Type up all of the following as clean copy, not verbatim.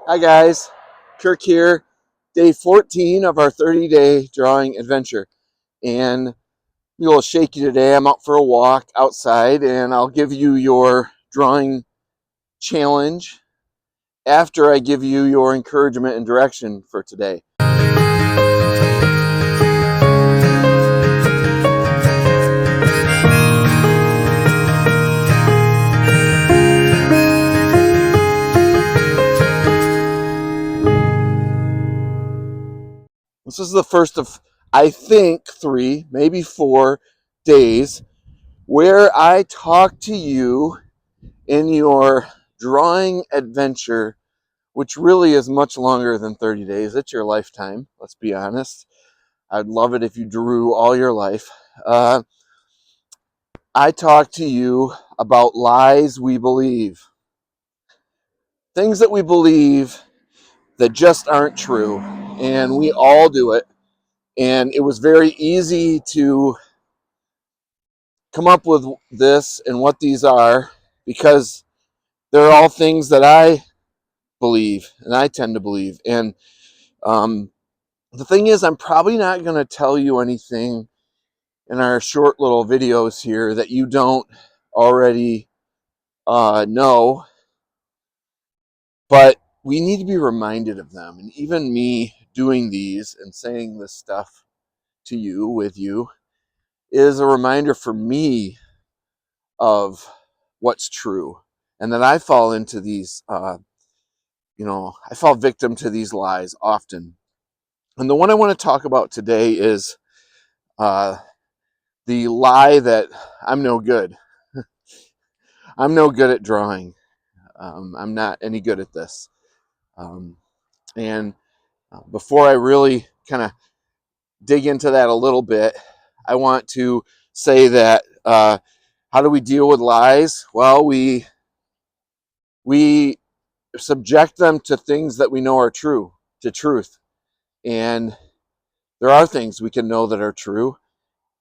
Hi guys, Kirk here, day 14 of our 30-day drawing adventure. And we will shake you today. I'm out for a walk outside and I'll give you your drawing challenge after I give you your encouragement and direction for today. This is the first of, I think, 3, maybe 4 days where I talk to you in your drawing adventure, which really is much longer than 30 days. It's your lifetime, let's be honest. I'd love it if you drew all your life. I talk to you about lies we believe, things that we believe that just aren't true, and we all do it. And it was very easy to come up with this and what these are because they're all things that I believe and I tend to believe. And the thing is, I'm probably not going to tell you anything in our short little videos here that you don't already know, but we need to be reminded of them. And even me doing these and saying this stuff to you, with you, is a reminder for me of what's true, and that I fall into these, I fall victim to these lies often. And the one I want to talk about today is the lie that I'm no good. I'm no good at drawing. I'm not any good at this. And before I really kind of dig into that a little bit, I want to say that how do we deal with lies? Well, we subject them to things that we know are true, to truth. And there are things we can know that are true,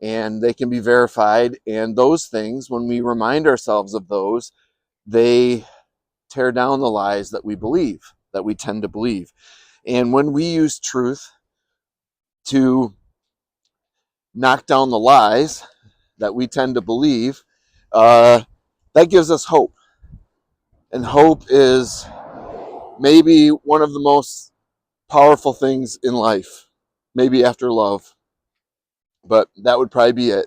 and they can be verified. And those things, when we remind ourselves of those, they tear down the lies that we believe, that we tend to believe. And when we use truth to knock down the lies that we tend to believe, that gives us hope. And hope is maybe one of the most powerful things in life, maybe after love, but that would probably be it.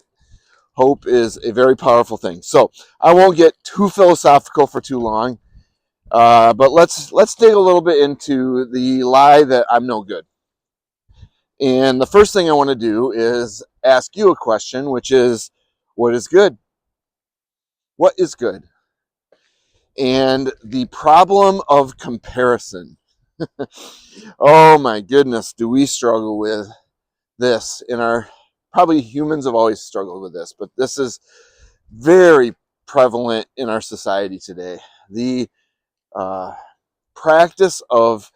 Hope is a very powerful thing. So I won't get too philosophical for too long, but let's dig a little bit into the lie that I'm no good. And the first thing I want to do is ask you a question, which is, what is good? What is good? And the problem of comparison. Oh my goodness, do we struggle with this in our, probably humans have always struggled with this, but this is very prevalent in our society today. The practice of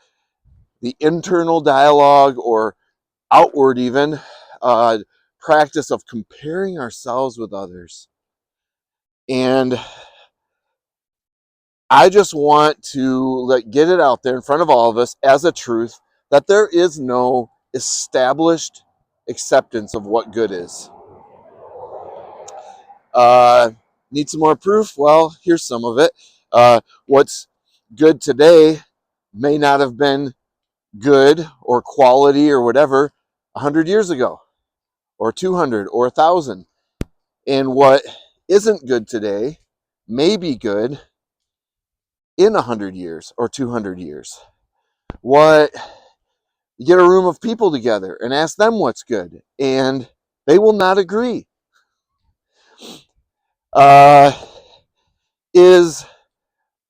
the internal dialogue, or outward even, practice of comparing ourselves with others. And I just want to get it out there in front of all of us as a truth that there is no established acceptance of what good is. Need some more proof? Well, here's some of it. What's good today may not have been good or quality or whatever 100 years ago, or 200 or 1,000. And what isn't good today may be good in 100 years or 200 years. What, you get a room of people together and ask them what's good, and they will not agree. Is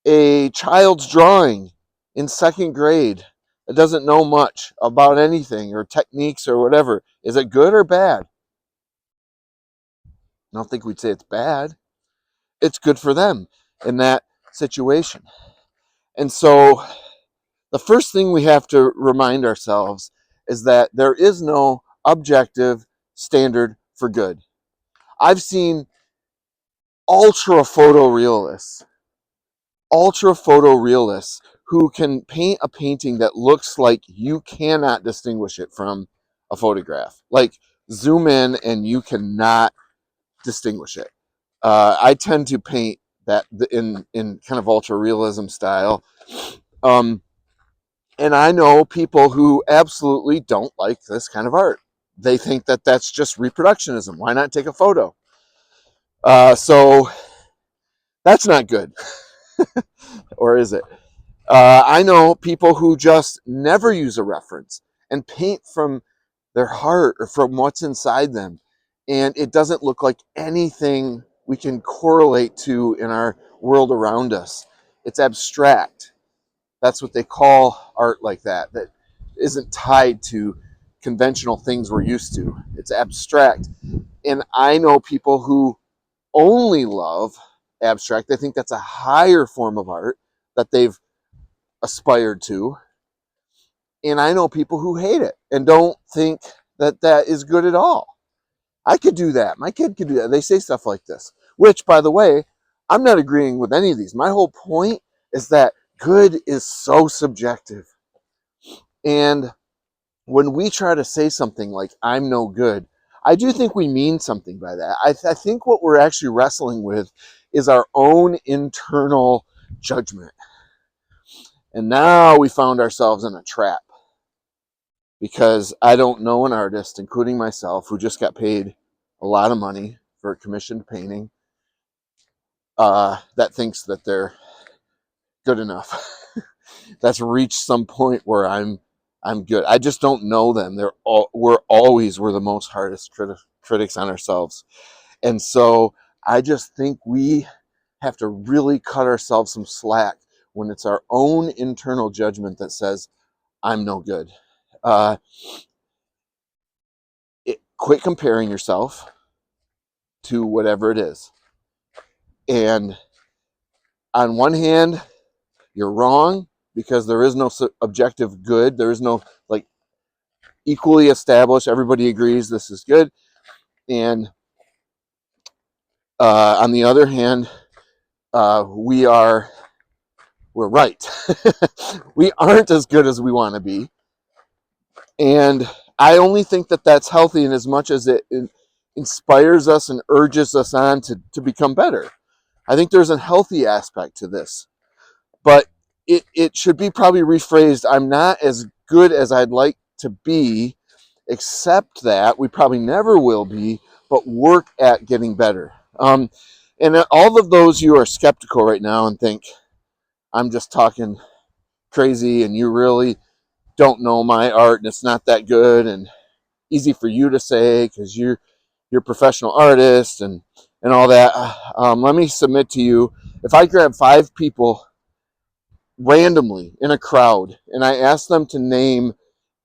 a child's drawing in second grade that doesn't know much about anything or techniques or whatever, is it good or bad? I don't think we'd say it's bad. It's good for them in that situation. And so the first thing we have to remind ourselves is that there is no objective standard for good. I've seen ultra photorealists who can paint a painting that looks like you cannot distinguish it from a photograph. Like zoom in and you cannot distinguish it. I tend to paint that in kind of ultra realism style. And I know people who absolutely don't like this kind of art. They think that that's just reproductionism. Why not take a photo? So that's not good. Or is it? I know people who just never use a reference and paint from their heart or from what's inside them. And it doesn't look like anything we can correlate to in our world around us. It's abstract. That's what they call art like that, that isn't tied to conventional things we're used to. It's abstract. And I know people who only love abstract. They think that's a higher form of art that they've aspired to. And I know people who hate it and don't think that that is good at all. I could do that. My kid could do that. They say stuff like this, which, by the way, I'm not agreeing with any of these. My whole point is that good is so subjective. And when we try to say something like, I'm no good, I do think we mean something by that. I think what we're actually wrestling with is our own internal judgment. And now we found ourselves in a trap. Because I don't know an artist, including myself, who just got paid a lot of money for a commissioned painting, that thinks that they're good enough. That's reached some point where I'm good. I just don't know them. We're the most hardest critics on ourselves, and so I just think we have to really cut ourselves some slack when it's our own internal judgment that says I'm no good. Quit comparing yourself to whatever it is. And on one hand, you're wrong because there is no objective good. There is no like equally established. Everybody agrees this is good. And on the other hand, we're right. We aren't as good as we want to be. And I only think that that's healthy in as much as it inspires us and urges us on to become better. I think there's a healthy aspect to this, but it should be probably rephrased. I'm not as good as I'd like to be, except that we probably never will be, but work at getting better. And all of those you are skeptical right now and think I'm just talking crazy and you really don't know my art and it's not that good and easy for you to say because you're a professional artist and all that. Let me submit to you, if I grab 5 people randomly in a crowd and I ask them to name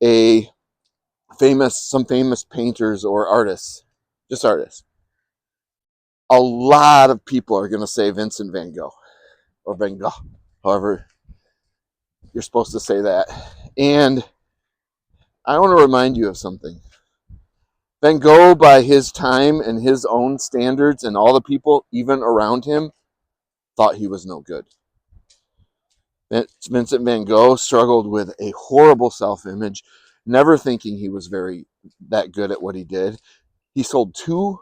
some famous painters or artists, just artists, a lot of people are going to say Vincent van Gogh or Van Gogh, however you're supposed to say that. And I want to remind you of something. Van Gogh, by his time and his own standards and all the people even around him, thought he was no good. Vincent van Gogh struggled with a horrible self-image, never thinking he was that good at what he did. He sold two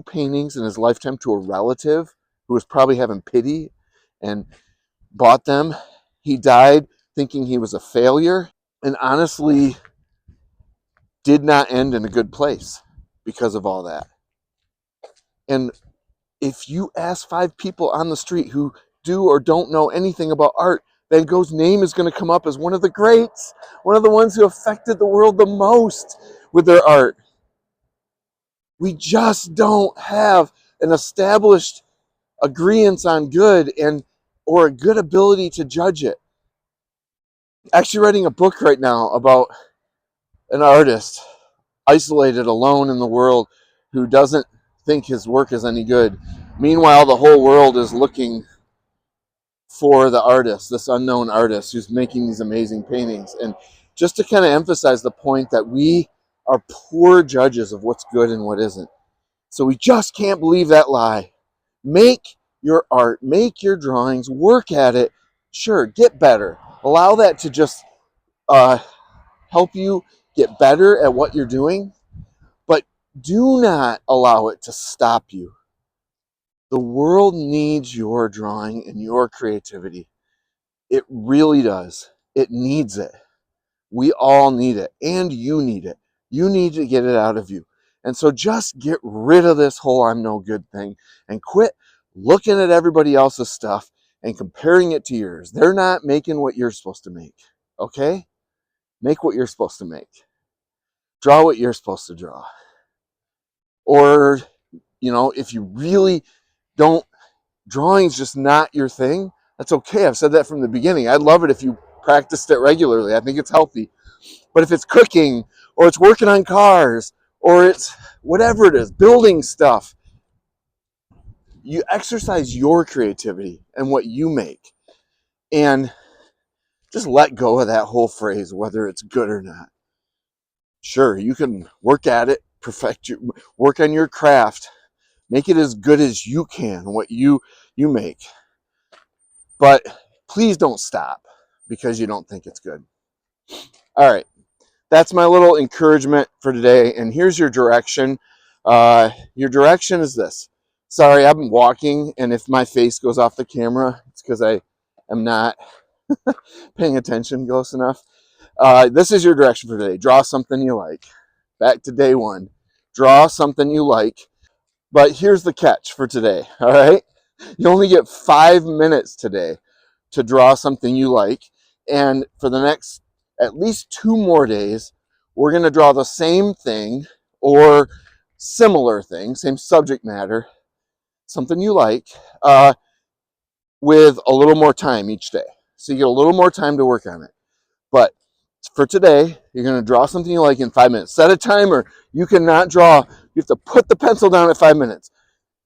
paintings in his lifetime to a relative who was probably having pity and bought them. He died thinking he was a failure and honestly did not end in a good place because of all that. And if you ask 5 people on the street who do or don't know anything about art, Van Gogh's name is going to come up as one of the greats, one of the ones who affected the world the most with their art. We just don't have an established agreement on good or a good ability to judge it. Actually writing a book right now about an artist isolated, alone in the world, who doesn't think his work is any good. Meanwhile, the whole world is looking for the artist, this unknown artist who's making these amazing paintings. And just to kind of emphasize the point that we are poor judges of what's good and what isn't. So we just can't believe that lie. Make your art, make your drawings, work at it, Sure, get better. Allow that to just help you get better at what you're doing, but do not allow it to stop you. The world needs your drawing and your creativity. It really does. It needs it. We all need it, and you need it. You need to get it out of you. And so just get rid of this whole I'm no good thing and quit looking at everybody else's stuff and comparing it to yours. They're not making what you're supposed to make. Okay? Make what you're supposed to make. Draw what you're supposed to draw. Or, if you really don't, drawing's just not your thing, that's okay. I've said that from the beginning. I'd love it if you practiced it regularly. I think it's healthy. But if it's cooking, or it's working on cars, or it's whatever it is, building stuff, you exercise your creativity and what you make. And just let go of that whole phrase, whether it's good or not. Sure, you can work at it, work on your craft, make it as good as you can, what you make. But please don't stop because you don't think it's good. All right. That's my little encouragement for today. And here's your direction. Your direction is this. Sorry, I'm walking, and if my face goes off the camera, it's because I am not paying attention close enough. This is your direction for today. Draw something you like. Back to day one. Draw something you like. But here's the catch for today, all right? You only get 5 minutes today to draw something you like. And for the next at least 2 more days, we're going to draw the same thing or similar thing, same subject matter, something you like, with a little more time each day. So you get a little more time to work on it. But for today, you're going to draw something you like in 5 minutes. Set a timer. You cannot draw. You have to put the pencil down at 5 minutes.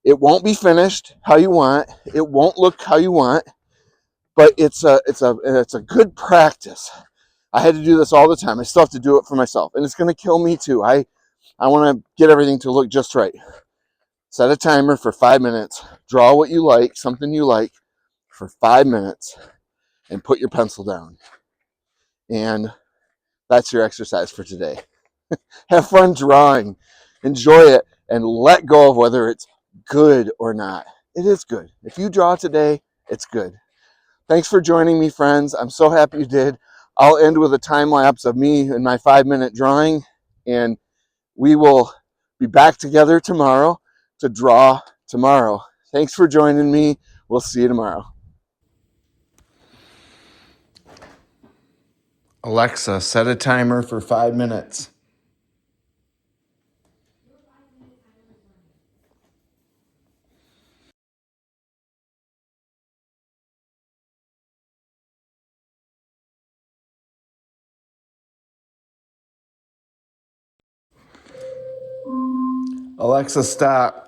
It won't be finished how you want. It won't look how you want. But it's a good practice. I had to do this all the time. I still have to do it for myself, and it's going to kill me too. I want to get everything to look just right. Set a timer for 5 minutes. Draw what you like, something you like, for 5 minutes, and put your pencil down. And that's your exercise for today. Have fun drawing, enjoy it, and let go of whether it's good or not. It is good. If you draw today, it's good. Thanks for joining me, friends. I'm so happy you did. I'll end with a time lapse of me and my 5-minute drawing, and we will be back together tomorrow to draw tomorrow. Thanks for joining me. We'll see you tomorrow. Alexa, set a timer for 5 minutes. Alexa, stop.